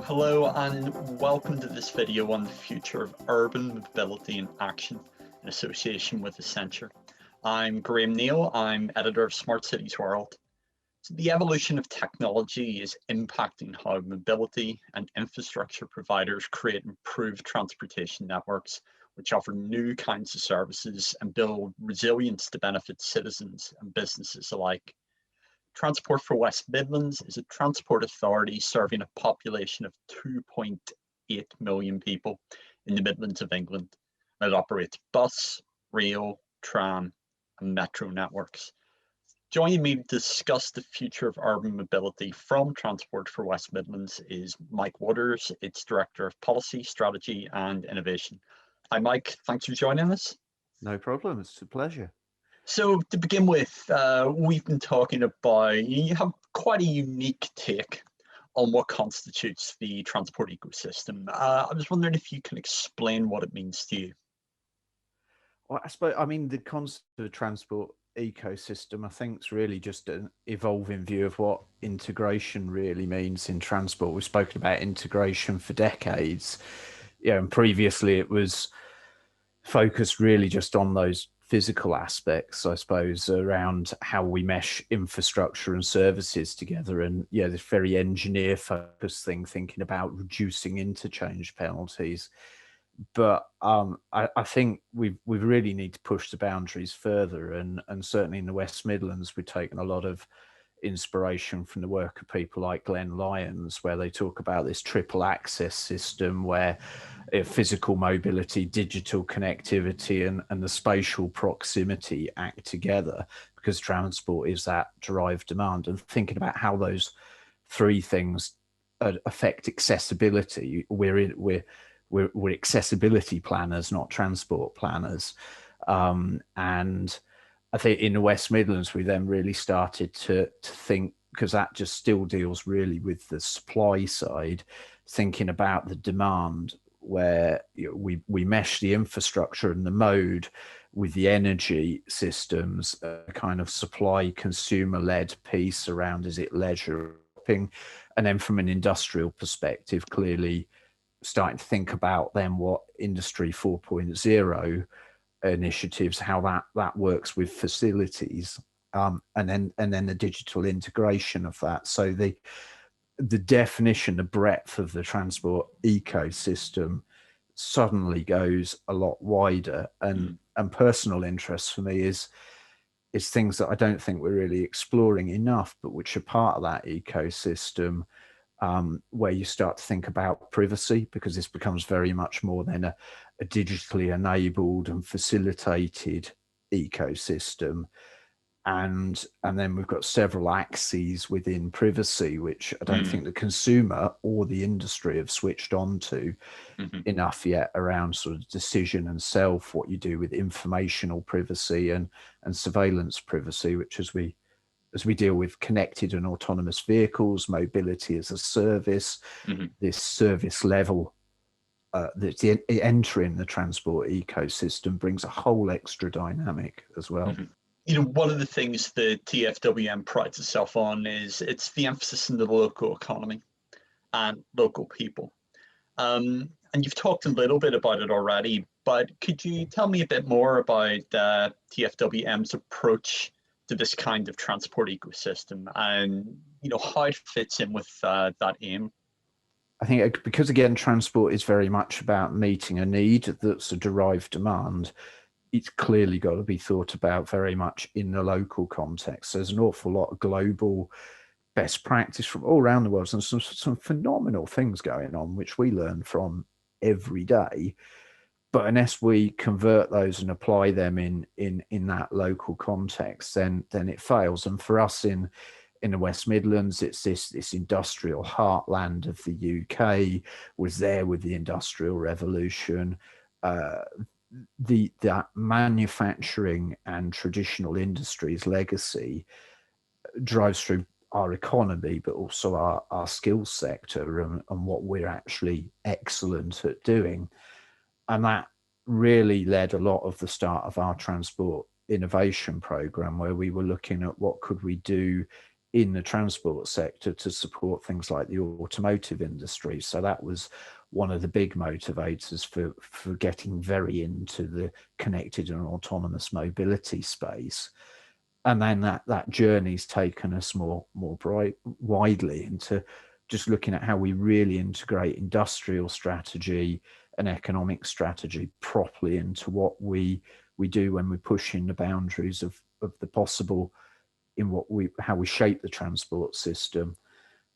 Hello and welcome to this video on the future of urban mobility and action in association with Accenture. I'm Graham Neal, I'm editor of Smart Cities World. So the evolution of technology is impacting how mobility and infrastructure providers create improved transportation networks, which offer new kinds of services and build resilience to benefit citizens and businesses alike. Transport for West Midlands is a transport authority serving a population of 2.8 million people in the Midlands of England. And it operates bus, rail, tram, and metro networks. Joining me to discuss the future of urban mobility from Transport for West Midlands is Mike Waters, its Director of Policy, Strategy and Innovation. Hi Mike, thanks for joining us. No problem, it's a pleasure. So to begin with, we've been talking about, you have quite a unique take on what constitutes the transport ecosystem. I was wondering if you can explain what it means to you. Well, the concept of transport ecosystem, I think, is really just an evolving view of what integration really means in transport. We've spoken about integration for decades, and previously it was focused really just on those physical aspects, I suppose, around how we mesh infrastructure and services together. And this very engineer focused thing, thinking about reducing interchange penalties. But I think we really need to push the boundaries further. And certainly in the West Midlands, we've taken a lot of inspiration from the work of people like Glenn Lyons, where they talk about this triple access system where physical mobility, digital connectivity, and the spatial proximity act together, because transport is that derived demand. And thinking about how those three things affect accessibility, we're accessibility planners, not transport planners. And I think in the West Midlands, we then really started to think, because that just still deals really with the supply side, thinking about the demand, where we mesh the infrastructure and the mode with the energy systems, a kind of supply consumer-led piece around, is it leisure shopping? And then from an industrial perspective, clearly starting to think about then what Industry 4.0 initiatives, how that works with facilities, and then the digital integration of that. So the definition, the breadth of the transport ecosystem suddenly goes a lot wider. And personal interest for me is things that I don't think we're really exploring enough, but which are part of that ecosystem, where you start to think about privacy, because this becomes very much more than a digitally enabled and facilitated ecosystem. And then we've got several axes within privacy, which I don't think the consumer or the industry have switched on to enough yet, around sort of decision and self, what you do with informational privacy and surveillance privacy, which as we deal with connected and autonomous vehicles, mobility as a service, this service level that's entering the transport ecosystem brings a whole extra dynamic as well. One of the things the TfWM prides itself on is it's the emphasis in the local economy and local people. And you've talked a little bit about it already, but could you tell me a bit more about TfWM's approach to this kind of transport ecosystem, and how it fits in with that aim? I think because, again, transport is very much about meeting a need that's a derived demand, it's clearly got to be thought about very much in the local context. There's an awful lot of global best practice from all around the world, and some phenomenal things going on, which we learn from every day. But unless we convert those and apply them in that local context, then it fails. And for us in the West Midlands, it's this industrial heartland of the UK, was there with the Industrial Revolution. That manufacturing and traditional industries legacy drives through our economy, but also our skills sector and what we're actually excellent at doing. And that really led a lot of the start of our transport innovation program where we were looking at what could we do in the transport sector to support things like the automotive industry. So that was one of the big motivators for getting very into the connected and autonomous mobility space. And then that journey's taken us more widely into just looking at how we really integrate industrial strategy and economic strategy properly into what we do when we're pushing the boundaries of the possible in how we shape the transport system.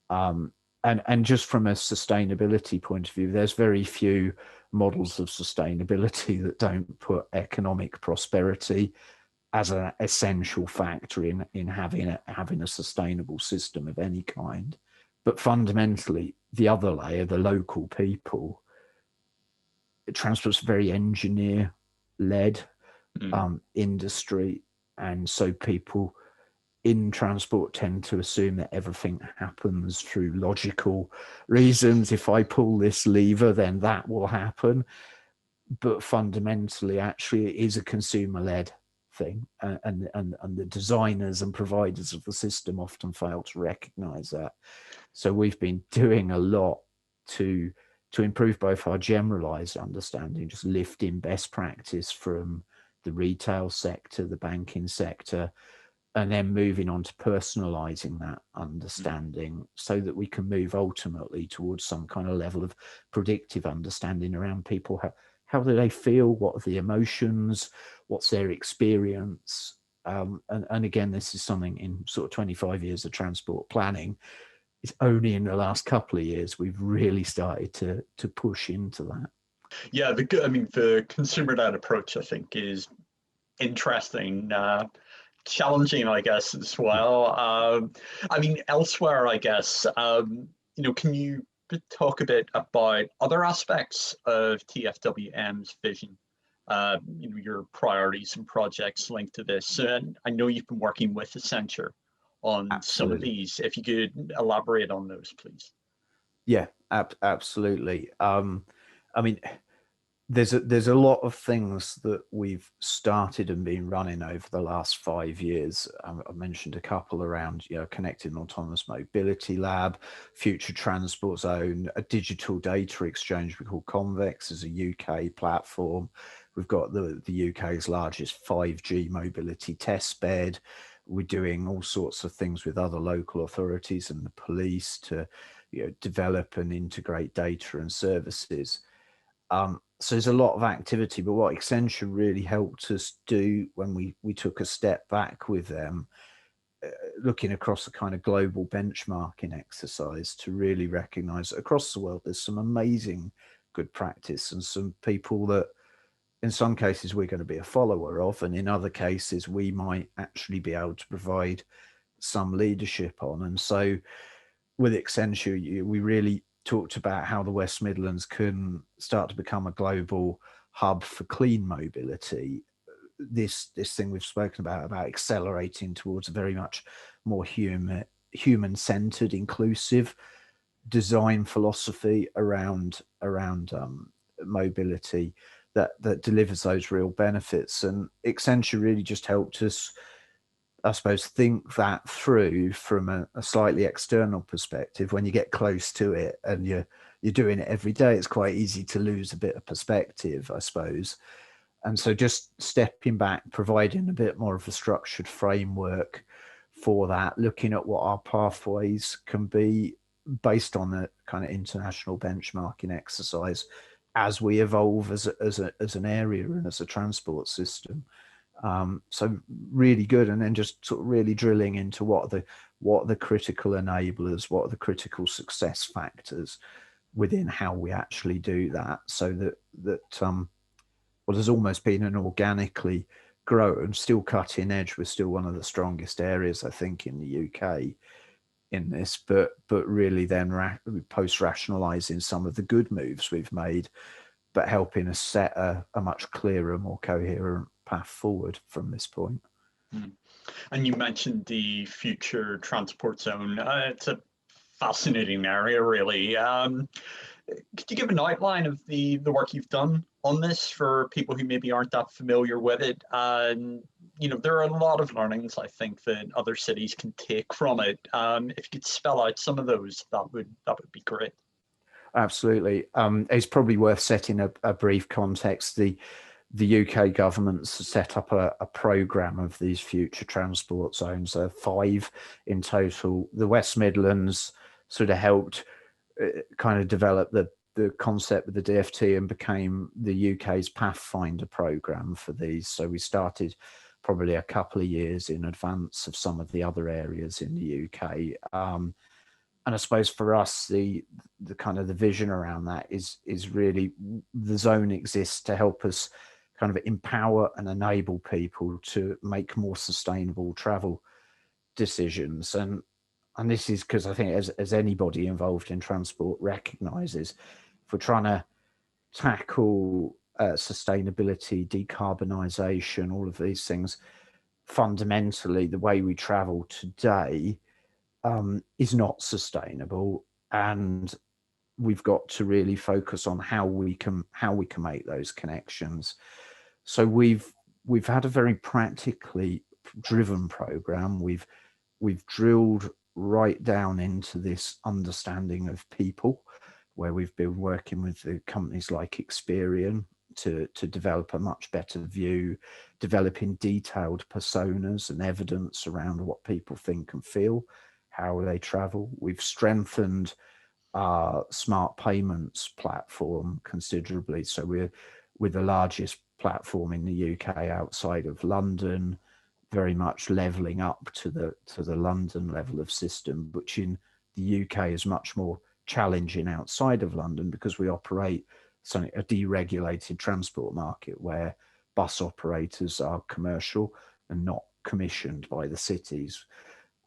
And just from a sustainability point of view, there's very few models of sustainability that don't put economic prosperity as an essential factor in having a sustainable system of any kind. But fundamentally, the other layer, the local people, transport's very engineer-led industry, and so people in transport tend to assume that everything happens through logical reasons. If I pull this lever, then that will happen. But fundamentally, actually, it is a consumer-led thing, and the designers and providers of the system often fail to recognize that. So we've been doing a lot to improve both our generalized understanding, just lifting best practice from the retail sector, the banking sector, and then moving on to personalizing that understanding so that we can move ultimately towards some kind of level of predictive understanding around people. How do they feel? What are the emotions? What's their experience? And again, this is something in sort of 25 years of transport planning. It's only in the last couple of years we've really started to push into that. Yeah, the consumer-led approach, I think, is interesting. Challenging, I guess, as well. Elsewhere, I guess, can you talk a bit about other aspects of TFWM's vision, your priorities and projects linked to this? And I know you've been working with Accenture on some of these. If you could elaborate on those, please. Yeah, absolutely. There's a lot of things that we've started and been running over the last 5 years. I mentioned a couple around, Connected and Autonomous Mobility Lab, Future Transport Zone, a digital data exchange we call Convex as a UK platform. We've got the UK's largest 5G mobility test bed. We're doing all sorts of things with other local authorities and the police to develop and integrate data and services. So there's a lot of activity, but what Accenture really helped us do when we took a step back with them, looking across a kind of global benchmarking exercise to really recognize that across the world, there's some amazing good practice and some people that in some cases we're going to be a follower of, and in other cases we might actually be able to provide some leadership on. And so with Accenture, we really talked about how the West Midlands can start to become a global hub for clean mobility. This thing we've spoken about accelerating towards a very much more human-centered, inclusive design philosophy around mobility that delivers those real benefits. And Accenture really just helped us, I suppose, think that through from a slightly external perspective. When you get close to it and you're doing it every day, it's quite easy to lose a bit of perspective, I suppose. And so just stepping back, providing a bit more of a structured framework for that, looking at what our pathways can be based on a kind of international benchmarking exercise as we evolve as an area and as a transport system. So really good. And then just sort of really drilling into what are the critical enablers, what are the critical success factors within how we actually do that, so that there's almost been an organically grown, still cutting edge. We're still one of the strongest areas, I think, in the UK in this, but really then post rationalizing some of the good moves we've made, but helping us set a much clearer, more coherent path forward from this point. And you mentioned the Future Transport Zone. It's a fascinating area, really. Could you give an outline of the work you've done on this for people who maybe aren't that familiar with it? And there are a lot of learnings I think that other cities can take from it. If you could spell out some of those, that would be great. Absolutely. It's probably worth setting a brief context. The UK government's set up a programme of these future transport zones, 5 in total. The West Midlands sort of helped kind of develop the concept with the DFT and became the UK's Pathfinder programme for these. So we started probably a couple of years in advance of some of the other areas in the UK. And I suppose for us, the kind of the vision around that is really the zone exists to help us kind of empower and enable people to make more sustainable travel decisions. And this is because I think as anybody involved in transport recognises, if we're trying to tackle sustainability, decarbonisation, all of these things, fundamentally the way we travel today is not sustainable, and we've got to really focus on how we can make those connections. So we've had a very practically driven program. We've drilled right down into this understanding of people, where we've been working with the companies like Experian to develop a much better view, developing detailed personas and evidence around what people think and feel, how they travel. We've strengthened our smart payments platform considerably. So we're the largest platform in the UK outside of London, very much leveling up to the London level of system, which in the UK is much more challenging outside of London because we operate a deregulated transport market where bus operators are commercial and not commissioned by the cities.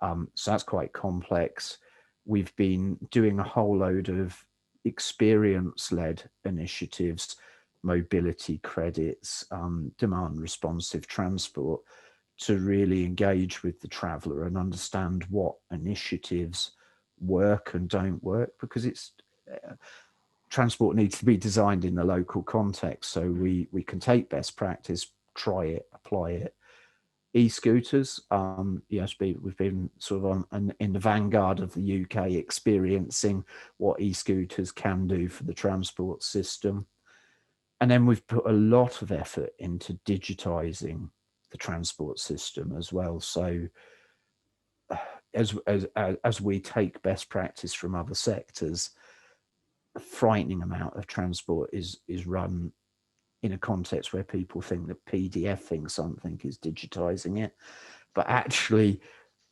So that's quite complex. We've been doing a whole load of experience-led initiatives, mobility credits, demand responsive transport, to really engage with the traveller and understand what initiatives work and don't work, because it's transport needs to be designed in the local context. So we can take best practice, try it, apply it. E-scooters, yes, we've been sort of in the vanguard of the UK, experiencing what e-scooters can do for the transport system. And then we've put a lot of effort into digitizing the transport system as well. So as we take best practice from other sectors, a frightening amount of transport is run in a context where people think that PDFing something is digitizing it, but actually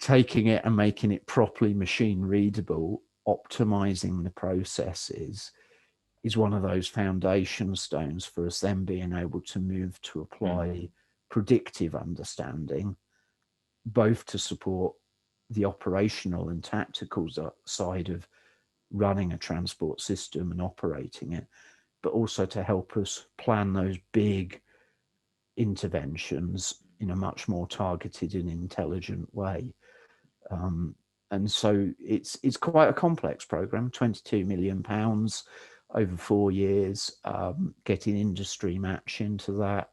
taking it and making it properly machine readable, optimizing the processes, is one of those foundation stones for us then being able to move to apply predictive understanding, both to support the operational and tactical side of running a transport system and operating it, but also to help us plan those big interventions in a much more targeted and intelligent way. And so it's quite a complex program, £22 million over 4 years, getting industry match into that,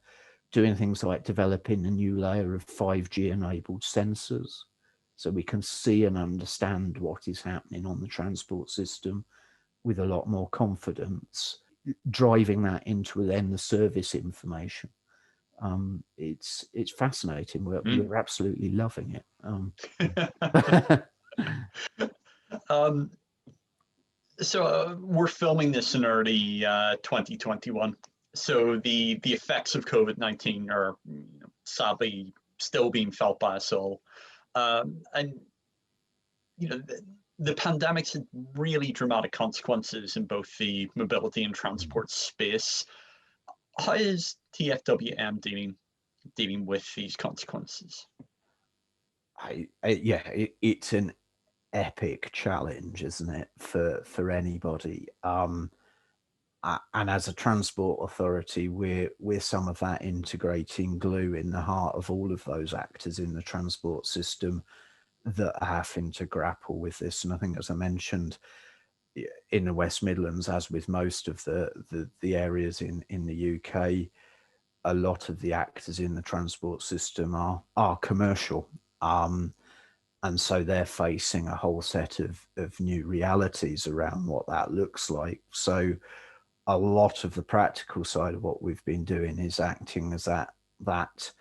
doing things like developing a new layer of 5G enabled sensors so we can see and understand what is happening on the transport system with a lot more confidence, driving that into then the service information. It's fascinating. We're absolutely loving it. So we're filming this in early 2021. So the effects of COVID-19 are sadly still being felt by us all. And the pandemic's had really dramatic consequences in both the mobility and transport space. How is TFWM dealing with these consequences? It's an epic challenge, isn't it, for anybody? And as a transport authority, we're some of that integrating glue in the heart of all of those actors in the transport system that are having to grapple with this. And I think, as I mentioned, in the West Midlands, as with most of the areas in the UK, a lot of the actors in the transport system are commercial. And so they're facing a whole set of new realities around what that looks like. So a lot of the practical side of what we've been doing is acting as that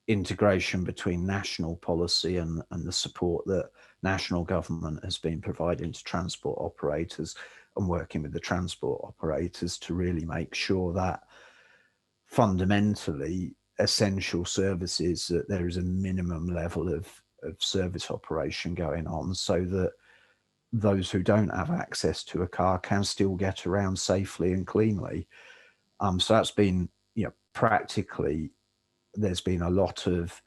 integration between national policy and the support that national government has been providing to transport operators, and working with the transport operators to really make sure that fundamentally essential services, that there is a minimum level of service operation going on, so that those who don't have access to a car can still get around safely and cleanly. So that's been, practically, there's been a lot of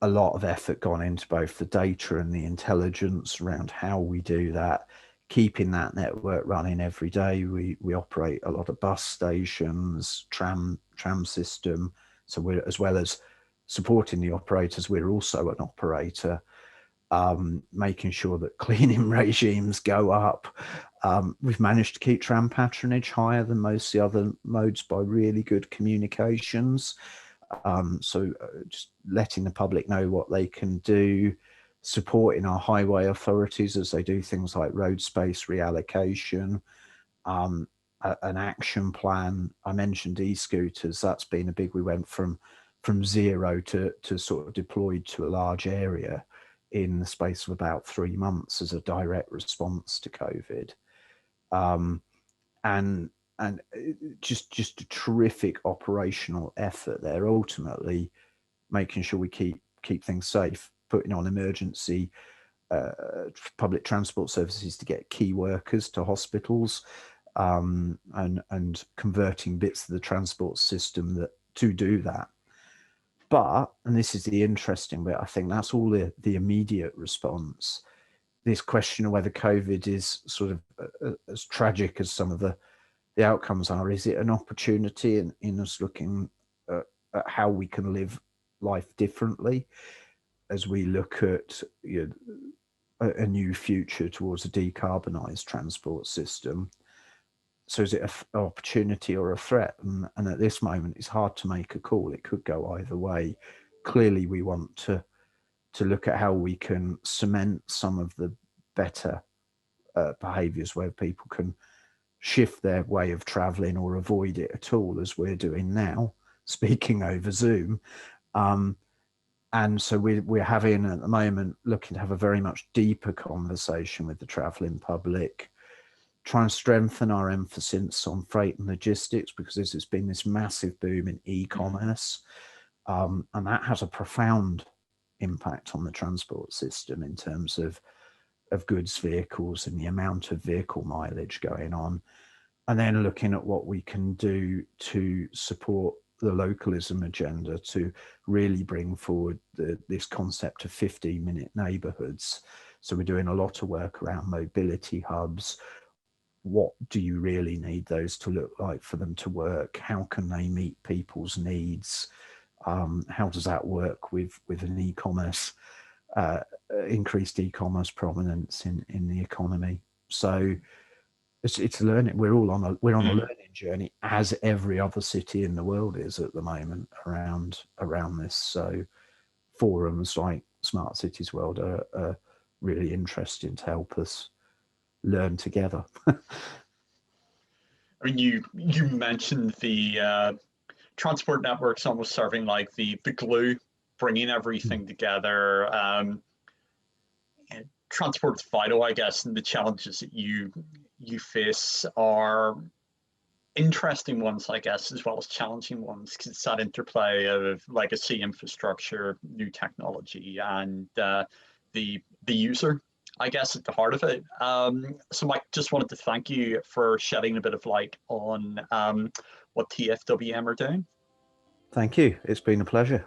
effort gone into both the data and the intelligence around how we do that, keeping that network running every day. We operate a lot of bus stations, tram system. So we're, as well as supporting the operators, we're also an operator, making sure that cleaning regimes go up. We've managed to keep tram patronage higher than most of the other modes by really good communications. So just letting the public know what they can do, supporting our highway authorities as they do things like road space reallocation, an action plan. I mentioned e-scooters. That's been a big, we went from zero to sort of deployed to a large area in the space of about 3 months as a direct response to COVID. And just a terrific operational effort there, ultimately making sure we keep things safe, putting on emergency public transport services to get key workers to hospitals, and converting bits of the transport system that to do that. But, and this is the interesting bit, I think that's all the immediate response. This question of whether COVID is sort of as tragic as some of the outcomes are, is it an opportunity in us looking at how we can live life differently as we look at a new future towards a decarbonised transport system? So is it an opportunity or a threat? And at this moment, it's hard to make a call. It could go either way. Clearly, we want to look at how we can cement some of the better behaviours where people can shift their way of travelling or avoid it at all, as we're doing now, speaking over Zoom. And so we're having, at the moment, looking to have a very much deeper conversation with the travelling public, try and strengthen our emphasis on freight and logistics, because there's been this massive boom in e-commerce, and that has a profound impact on the transport system in terms of goods vehicles and the amount of vehicle mileage going on. And then looking at what we can do to support the localism agenda to really bring forward this concept of 15-minute neighbourhoods. So we're doing a lot of work around mobility hubs. What do you really need those to look like for them to work? How can they meet people's needs? How does that work with an e-commerce, increased e-commerce prominence in the economy? So it's learning. We're on a learning journey, as every other city in the world is at the moment around this. So forums like Smart Cities World are really interesting to help us learn together. I mean, you mentioned the transport networks almost serving like the glue, bringing everything together. Transport's vital, I guess, and the challenges that you face are interesting ones, I guess, as well as challenging ones, because it's that interplay of legacy infrastructure, new technology, and the user, I guess, at the heart of it. So Mike, just wanted to thank you for shedding a bit of light on what TFWM are doing. Thank you. It's been a pleasure.